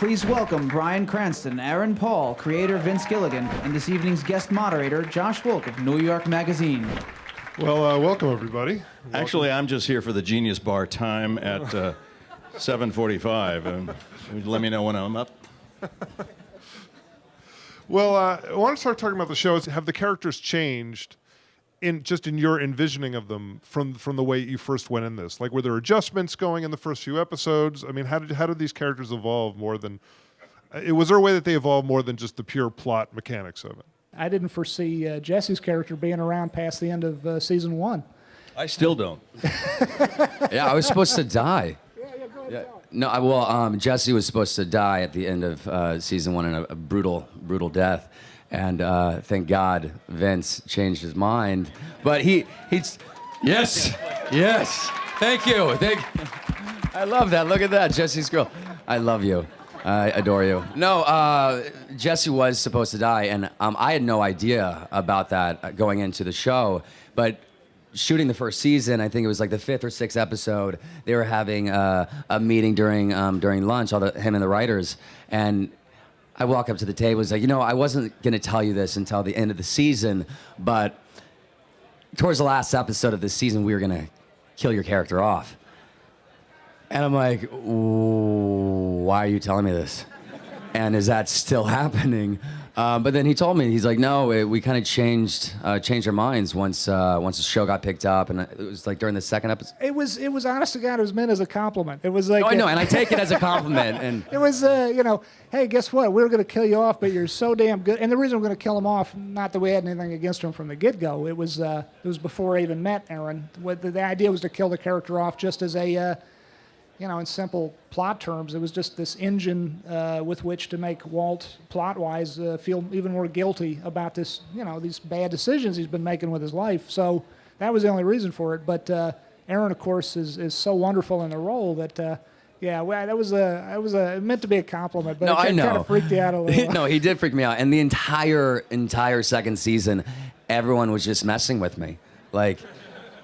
please welcome Bryan Cranston, Aaron Paul, creator Vince Gilligan, and this evening's guest moderator, Josh Wolk of New York Magazine. Well, welcome, everybody. Actually, I'm just here for the Genius Bar time at 7:45. Let me know when I'm up. Well, I want to start talking about the show. Have the characters changed in your envisioning of them from the way you first went in this? Like, were there adjustments going in the first few episodes? I mean, how did these characters evolve more than? Was there a way that they evolved more than just the pure plot mechanics of it? I didn't foresee Jesse's character being around past the end of season 1. I still don't. Yeah, I was supposed to die. No, Jesse was supposed to die at the end of season 1 in a brutal death, and thank God Vince changed his mind. But he's yes, thank you. I love that. Look at that, Jesse's girl. I love you. I adore you. No, Jesse was supposed to die, and I had no idea about that going into the show, but shooting the first season, I think it was like the 5th or 6th episode, they were having a meeting during lunch, him and the writers, and I walk up to the table and say, I wasn't going to tell you this until the end of the season, but towards the last episode of this season, we were going to kill your character off. And I'm like, why are you telling me this? And is that still happening? But then he told me, he's like, no, we kind of changed our minds once the show got picked up, and it was like during the second episode. It was honest to God, it was meant as a compliment. It was like, I know, and I take it as a compliment. And it was, hey, guess what? We were going to kill you off, but you're so damn good. And the reason we're going to kill him off, not that we had anything against him from the get-go. It was before I even met Aaron. The idea was to kill the character off just as a in simple plot terms, it was just this engine with which to make Walt, plot-wise, feel even more guilty about this, these bad decisions he's been making with his life. So that was the only reason for it. But Aaron, of course, is so wonderful in the role that, that was it meant to be a compliment, but it kind of freaked you out a little. No, he did freak me out. And the entire second season, everyone was just messing with me. Like,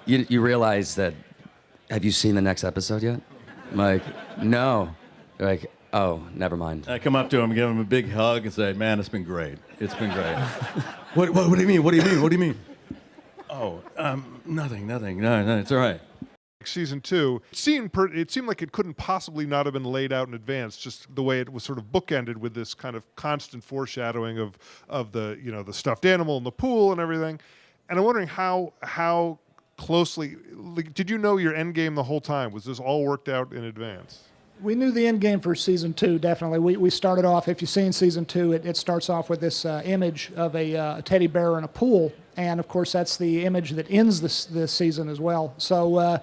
you realize that, have you seen the next episode yet? I'm like, no. They're like, oh, never mind. I come up to him, give him a big hug, and say, "Man, it's been great. It's been great." What do you mean? What do you mean? What do you mean? Oh, nothing. No, it's all right. Season 2, it seemed like it couldn't possibly not have been laid out in advance, just the way it was sort of bookended with this kind of constant foreshadowing of the the stuffed animal in the pool and everything. And I'm wondering how closely, did you know your end game the whole time? Was this all worked out in advance? We knew the end game for season 2, definitely. We started off, if you've seen season 2, it starts off with this image of a teddy bear in a pool, and of course that's the image that ends this season as well. So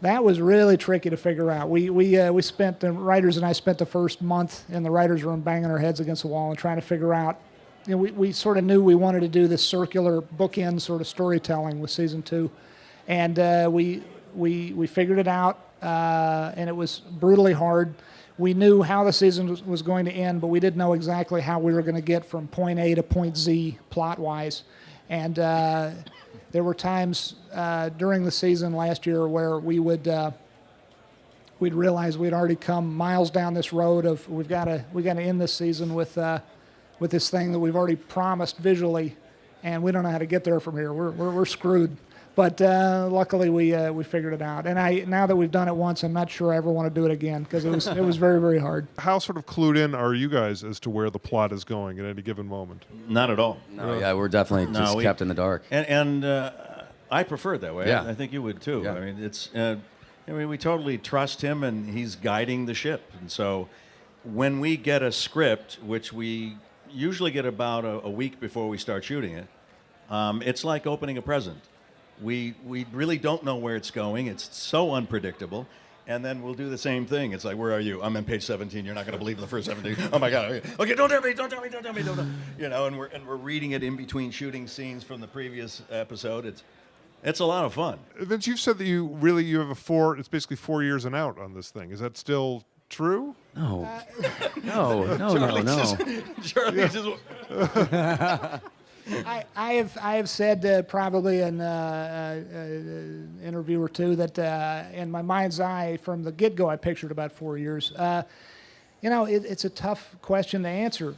that was really tricky to figure out. We spent, the writers and I spent the first month in the writers' room banging our heads against the wall and trying to figure out. We sort of knew we wanted to do this circular bookend sort of storytelling with season 2, and we figured it out, and it was brutally hard. We knew how the season was going to end, but we didn't know exactly how we were going to get from point A to point Z plot-wise. And there were times during the season last year where we'd realize we'd already come miles down this road of we got to end this season with this thing that we've already promised visually, and we don't know how to get there from here. We're screwed. But luckily we figured it out. And now that we've done it once, I'm not sure I ever want to do it again because it was very, very hard. How sort of clued in are you guys as to where the plot is going at any given moment? Not at all. No, yeah, we're definitely kept in the dark. And I prefer it that way. Yeah. I think you would too. Yeah. I mean, it's. We totally trust him, and he's guiding the ship. And so, when we get a script, which we usually get about a week before we start shooting it, it's like opening a present. We really don't know where it's going. It's so unpredictable. And then we'll do the same thing. It's like, where are you? I'm on page 17. You're not going to believe the first 17. Oh my God. Okay, don't tell me. And we're reading it in between shooting scenes from the previous episode. It's a lot of fun. Vince, you've said that you have it's basically 4 years and out on this thing. Is that still true? No. Charlie just I have said probably in interview or two that in my mind's eye from the get-go I pictured about 4 years. It's a tough question to answer.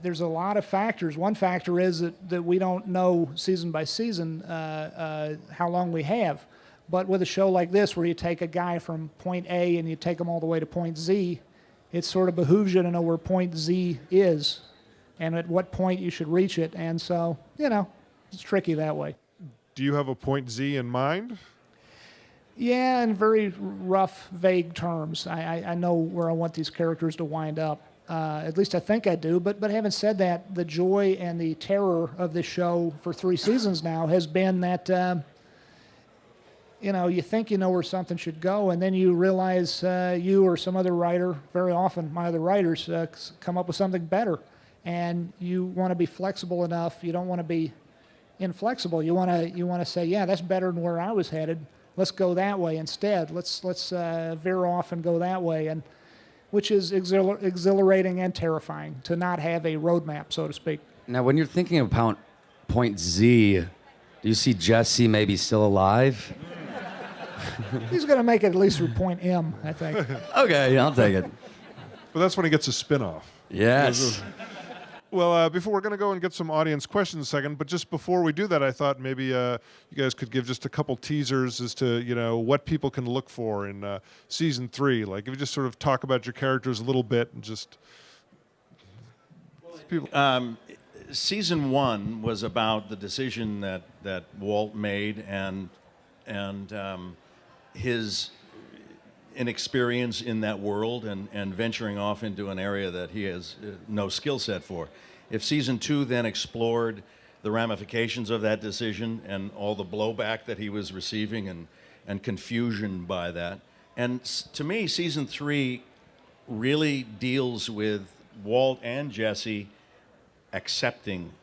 There's a lot of factors. One factor is that we don't know season by season how long we have. But with a show like this, where you take a guy from point A and you take him all the way to point Z, it sort of behooves you to know where point Z is and at what point you should reach it. And so, it's tricky that way. Do you have a point Z in mind? Yeah, in very rough, vague terms. I know where I want these characters to wind up. At least I think I do. But having said that, the joy and the terror of this show for 3 seasons now has been that, you think you know where something should go, and then you realize you or some other writer, very often my other writers, come up with something better. And you want to be flexible enough. You don't want to be inflexible. You want to say, yeah, that's better than where I was headed. Let's go that way instead. Let's veer off and go that way, and which is exhilarating and terrifying to not have a roadmap, so to speak. Now, when you're thinking about point Z, do you see Jesse maybe still alive? He's going to make it at least through point M, I think. Okay, I'll take it. But that's when he gets a spin-off. Yes. Well, before we're going to go and get some audience questions in a second, but just before we do that, I thought maybe you guys could give just a couple teasers as to, what people can look for in season 3. Like, if you just sort of talk about your characters a little bit and just... Season 1 was about the decision that Walt made and his inexperience in that world and venturing off into an area that he has no skill set for. If season 2 then explored the ramifications of that decision and all the blowback that he was receiving and confusion by that. And to me, season 3 really deals with Walt and Jesse accepting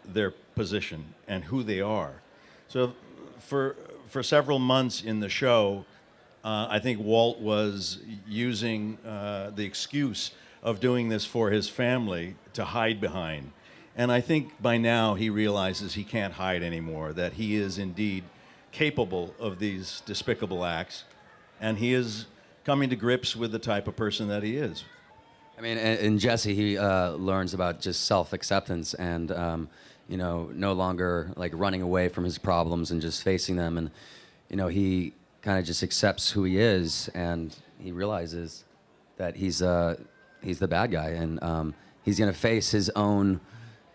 their position and who they are. So for several months in the show, I think Walt was using the excuse of doing this for his family to hide behind. And I think by now he realizes he can't hide anymore, that he is indeed capable of these despicable acts, and he is coming to grips with the type of person that he is. I mean, in Jesse, he learns about just self-acceptance and, no longer like running away from his problems and just facing them. And, he kind of just accepts who he is, and he realizes that he's the bad guy, and he's going to face his own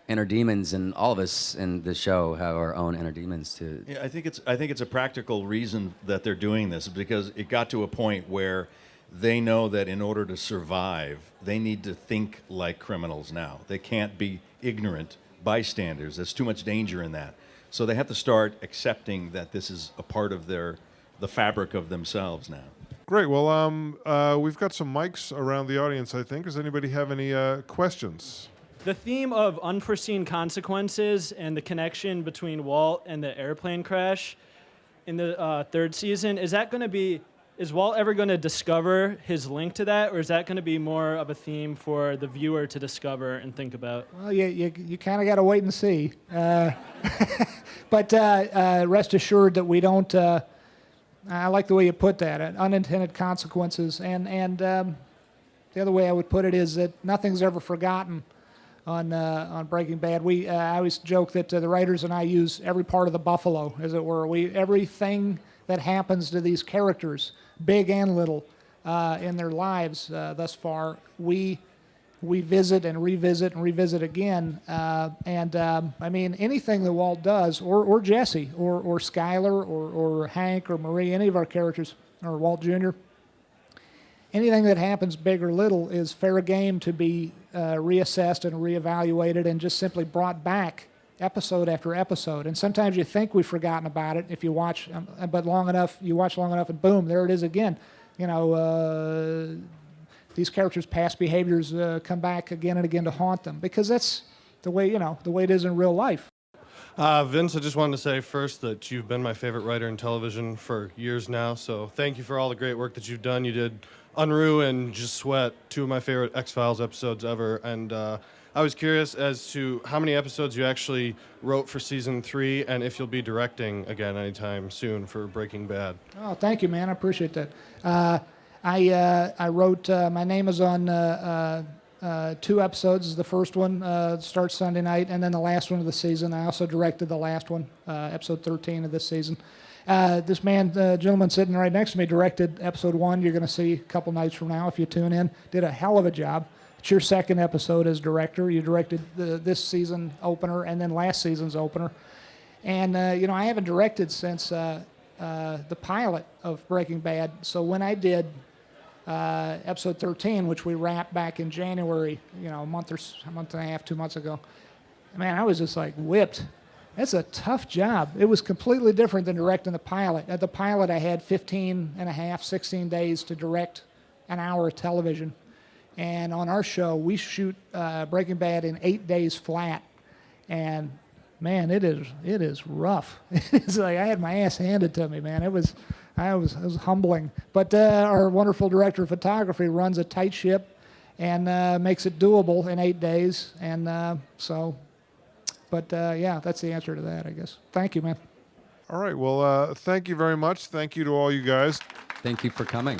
inner demons, and all of us in the show have our own inner demons too. Yeah, I think it's a practical reason that they're doing this, because it got to a point where they know that in order to survive, they need to think like criminals now. They can't be ignorant bystanders. There's too much danger in that. So they have to start accepting that this is a part of the fabric of themselves now. Great. Well, we've got some mics around the audience, I think. Does anybody have any questions? The theme of unforeseen consequences and the connection between Walt and the airplane crash in the 3rd season, is Walt ever going to discover his link to that, or is that going to be more of a theme for the viewer to discover and think about? Well, you kind of got to wait and see. But rest assured that we don't... I like the way you put that, unintended consequences. And the other way I would put it is that nothing's ever forgotten on Breaking Bad. I always joke that the writers and I use every part of the buffalo, as it were. Everything that happens to these characters, big and little, in their lives thus far, we visit and revisit again. I mean, anything that Walt does, or Jesse, or Skyler, or Hank, or Marie, any of our characters, or Walt Jr., anything that happens, big or little, is fair game to be reassessed and reevaluated and just simply brought back episode after episode. And sometimes you think we've forgotten about it if you watch, but you watch long enough and boom, there it is again. These characters' past behaviors come back again and again to haunt them, because that's the way it is in real life. Vince, I just wanted to say first that you've been my favorite writer in television for years now, so thank you for all the great work that you've done. You did Unruh and Just Sweat, 2 of my favorite X-Files episodes ever, and I was curious as to how many episodes you actually wrote for season 3, and if you'll be directing again anytime soon for Breaking Bad. Oh, thank you, man. I appreciate that. I wrote. My name is on 2 episodes. The first one starts Sunday night, and then the last one of the season. I also directed the last one, episode 13 of this season. This man, the gentleman sitting right next to me, directed episode 1. You're going to see a couple nights from now if you tune in. Did a hell of a job. It's your second episode as director. You directed this season opener and then last season's opener. And, I haven't directed since the pilot of Breaking Bad. So when I did episode 13, which we wrapped back in January, a month and a half, 2 months ago, man, I was just like whipped. That's a tough job. It was completely different than directing the pilot. At the pilot, I had 16 days to direct an hour of television. And on our show, we shoot Breaking Bad in 8 days flat. And man, it is rough. It's like I had my ass handed to me, man. It was humbling. But our wonderful director of photography runs a tight ship and makes it doable in 8 days. And yeah, that's the answer to that, I guess. Thank you, man. All right. Well, thank you very much. Thank you to all you guys. Thank you for coming.